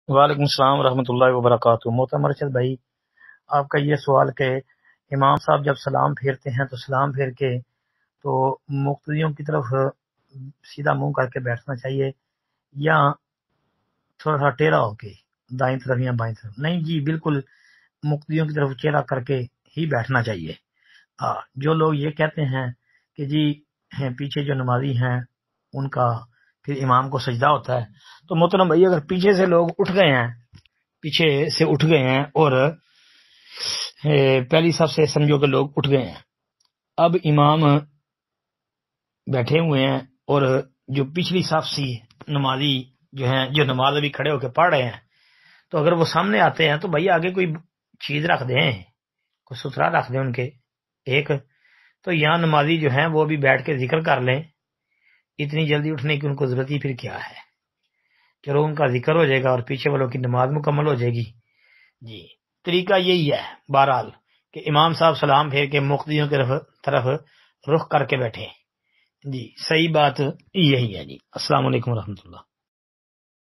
وعلیکم السلام ورحمۃ اللہ وبرکاتہ۔ محترم ارشد بھائی، آپ کا یہ سوال کہ امام صاحب جب سلام پھیرتے ہیں تو سلام پھیر کے تو مقتدیوں کی طرف سیدھا منہ کر کے بیٹھنا چاہیے یا تھوڑا سا ٹیڑھا ہو کے دائیں طرف یا بائیں طرف؟ نہیں جی، بالکل مقتدیوں کی طرف چہرہ کر کے ہی بیٹھنا چاہیے۔ جو لوگ یہ کہتے ہیں کہ جی پیچھے جو نمازی ہیں ان کا پھر امام کو سجدہ ہوتا ہے، تو محترم بھائی اگر پیچھے سے لوگ اٹھ گئے ہیں اور پہلی صف سے سمجھو کہ لوگ اٹھ گئے ہیں، اب امام بیٹھے ہوئے ہیں اور جو پچھلی صف سی نمازی جو ہیں جو نماز ابھی کھڑے ہو کے پڑھ رہے ہیں، تو اگر وہ سامنے آتے ہیں تو بھائی آگے کوئی چیز رکھ دیں، کوئی ستھرا رکھ دیں ان کے ایک، تو یہاں نمازی جو ہیں وہ بھی بیٹھ کے ذکر کر لیں۔ اتنی جلدی اٹھنے کی ان کو ضرورت ہی پھر کیا ہے؟ چلو ان کا ذکر ہو جائے گا اور پیچھے والوں کی نماز مکمل ہو جائے گی۔ جی طریقہ یہی ہے بہرحال کہ امام صاحب سلام پھیر کے مقتدیوں کی طرف رخ کر کے بیٹھے۔ جی صحیح بات یہی ہے۔ جی السلام علیکم ورحمۃ اللہ۔